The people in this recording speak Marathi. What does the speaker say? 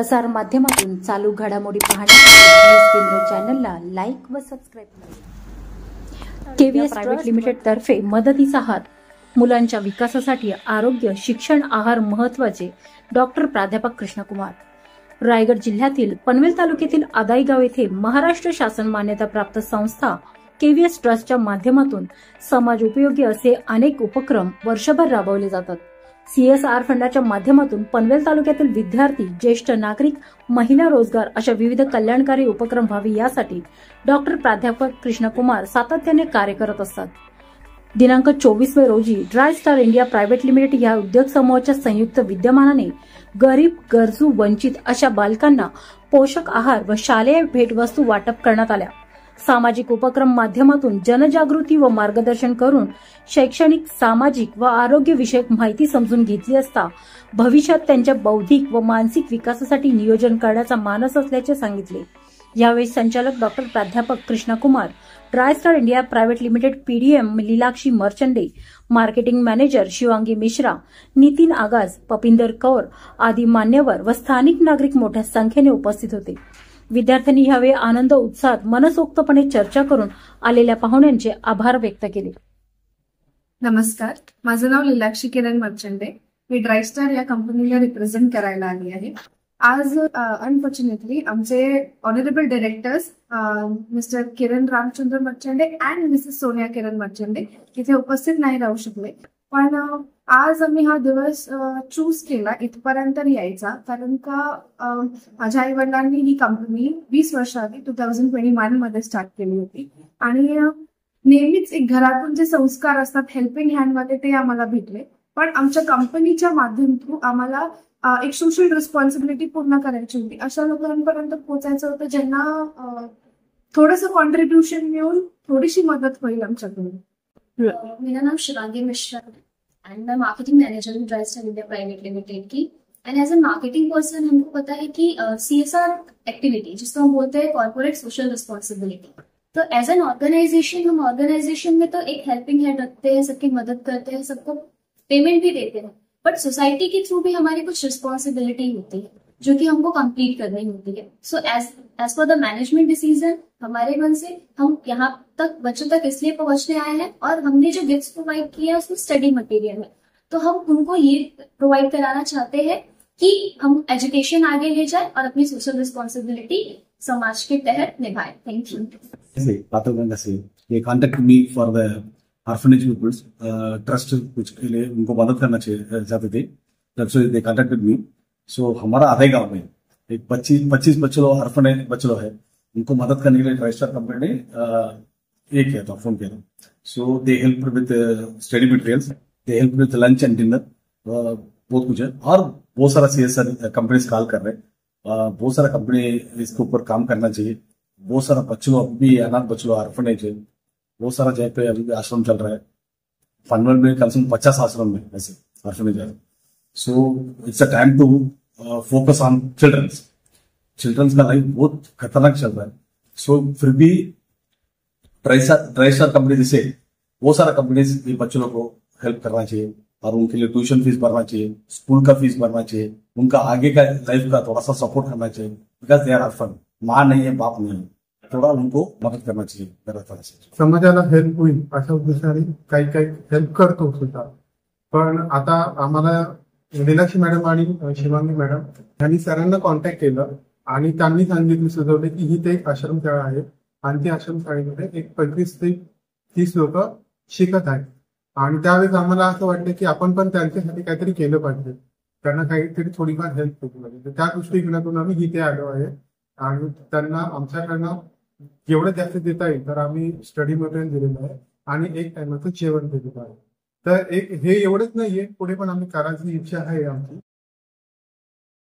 प्रसार माध्यमातून चालू घडामोडी पाहण्यासाठी न्यूज केंद्र चॅनलला लाईक व सबस्क्राईब करा। केव्हीएस प्रायव्हेट लिमिटेड तर्फे मदतीचा हात, मुलांच्या विकासासाठी आरोग्य, शिक्षण, आहार महत्त्वाचे। डॉक्टर प्राध्यापक कृष्णकुमार। रायगड जिल्ह्यातील पनवेल तालुक्यातील आदाई गाव येथे महाराष्ट्र शासन मान्यताप्राप्त संस्था केव्हीएस ट्रस्टच्या माध्यमातून समाज उपयोगी असे अनेक उपक्रम वर्षभर राबवले जातात। सीएसआर फंडाच्या माध्यमातून पनवेल तालुक्यातील विद्यार्थी, ज्येष्ठ नागरिक, महिला रोजगार अशा विविध कल्याणकारी उपक्रम व्हावे यासाठी डॉक्टर प्राध्यापक कृष्णकुमार सातत्याने कार्य करत असतात। दिनांक 24 मे रोजी dry star India private limited या उद्योग समूहाच्या संयुक्त विद्यमानाने गरीब, गरजू, वंचित अशा बालकांना पोषक आहार व शालेय भेटवस्तू वाटप करण्यात आल्या। सामाजिक उपक्रम माध्यमातून जनजागृती व मार्गदर्शन करून शैक्षणिक, सामाजिक व आरोग्य विषयक माहिती समजून घेतली असता भविष्यात त्यांच्या बौद्धिक व मानसिक विकासासाठी नियोजन करण्याचा मानस असल्याचे सांगितले। यावेळी संचालक डॉक्टर प्राध्यापक Krishnakumar, dry star India private limited PDM Leelakshi Marchande, marketing manager Shivangi Mishra, Nitin Agaz, Papinder Kaur आदी मान्यवर व स्थानिक नागरिक मोठ्या संख्येने उपस्थित होते। विद्यार्थ्यांनी यावेळी आनंद उत्साहात मनसोक्तपणे चर्चा करून आलेल्या पाहुण्यांचे आभार व्यक्त केले। नमस्कार, माझं नाव लीलाक्षी किरण मर्चंडे। मी ड्राय स्टार या कंपनीला रिप्रेझेंट करायला आली आहे। आज अनफॉर्च्युनेटली आमचे honourable directors Mr Kiran Ramchandra Marchande and Mrs Sonia Kiran Marchande इथे उपस्थित नाही राहू शकले, पण आज आम्ही हा दिवस चूज केला इथपर्यंत यायचा, कारण का माझ्या आई वडिलांनी ही कंपनी 20 वर्षाआधी 2021 मध्ये स्टार्ट केली होती आणि नेहमीच एक घरातून जे संस्कार असतात हेल्पिंग हँड मध्ये ते आम्हाला भेटले। पण आमच्या कंपनीच्या माध्यमातून आम्हाला एक सोशल रिस्पॉन्सिबिलिटी पूर्ण करायची होती, अशा लोकांपर्यंत पोहोचायचं होतं ज्यांना थोडंसं कॉन्ट्रीब्युशन मिळून थोडीशी मदत होईल आमच्याकडून। मेरा नाम शिवांगी मिश्रा एंड मैं मार्केटिंग मैनेजर हूँ dry star India private limited की। And as a marketing person हमको पता है कि सीएसआर एक्टिविटी जिसको हम बोलते हैं कॉर्पोरेट सोशल रिस्पॉन्सिबिलिटी, तो एज एन ऑर्गेनाइजेशन हम ऑर्गेनाइजेशन में तो एक हेल्पिंग हैंड रखते हैं, सबकी मदद करते हैं, सबको पेमेंट भी देते हैं, बट सोसाइटी के थ्रू भी हमारी कुछ रिस्पॉन्सिबिलिटी होती है जो कि हमको कंप्लीट करनी होती है। So as per the management decision हमारे मन से हम यहाँ तक बच्चों तक इसलिए पहुंचने आए हैं और हमने जो गिफ्ट्स प्रोवाइड किए हैं उसमें स्टडी मटेरियल है, तो हम उनको ये प्रोवाइड कराना चाहते हैं कि हम एजुकेशन आगे ले जाए और अपनी सोशल रिस्पॉन्सिबिलिटी समाज के तहत निभाए। Thank you. ये contact me for the orphanage peoples trust कुछ के लिए उनको मदद करना चाहते थे, तब से दे कॉन्टेक्टेड मी। सो हमारा आधे गांव में एक 25 बच्चे लोग ऑर्फनेज बच्चे लोग है, उनको मदद करने के लिए ड्राई स्टार कंपनी ने ये किया था, फोन किया था। सो दे हेल्प विद स्टडी मटेरियल्स, दे हेल्प विद लंच एंड डिनर, बहुत कुछ है। और बहुत सारा सीएसआर कंपनीज कॉल कर रहे हैं, बहुत सारा कंपनी इसके ऊपर काम करना चाहिए। बहुत सारा बच्चों अभी अनाथ बच्चों ऑर्फनेज है, बहुत सारा जगह पे अभी आश्रम चल रहा है। पनवेल में कम से कम 50 आश्रम में ऐसे ऑर्फनेज है। So it's a time to focus on childrens का लाइफ बहुत खतरनाक चल रहा है। सो फिर भी ड्राई स्टार कंपनी जैसे बहुत सारा कंपनीज ये बच्चों को हेल्प करना चाहिए और उनके लिए ट्यूशन फीस भरना चाहिए, स्कूल का फीस भरना चाहिए, उनका आगे का लाइफ का थोड़ा सा सपोर्ट करना चाहिए, बिकॉज दे आर ऑर्फन। माँ नहीं है, बाप नहीं है, थोड़ा उनको मदद करना चाहिए। समाजाला हेल्प होईल अशा उद्देशाने काही काही हेल्प करतो सुद्धा, पण आता आम्हाला लीलाक्षी मॅडम आणि शिवांगी मॅडम यांनी सरांना कॉन्टॅक्ट केलं आणि त्यांनी सांगितलं, सुचवले की ही ते एक आश्रमशाळा आहे आणि ती आश्रमशाळेमध्ये एक 25 ते 30 लोक शिकत आहेत आणि त्यावेळेस आम्हाला असं वाटलं की आपण पण त्यांच्यासाठी काहीतरी केलं पाहिजे, त्यांना काहीतरी थोडीफार हेल्प केली पाहिजे। त्या दृष्टिकोनातून आम्ही इथे आलो आहे आणि त्यांना आमच्याकडनं जेवढं जास्त देता येईल तर आम्ही स्टडी मटेरियल दिलेलं आहे आणि एक टाइमचं जेवण दिलेलं आहे। तर एक हे एवढंच नाहीये, पुढे पण आम्ही करायची इच्छा आहे आमची।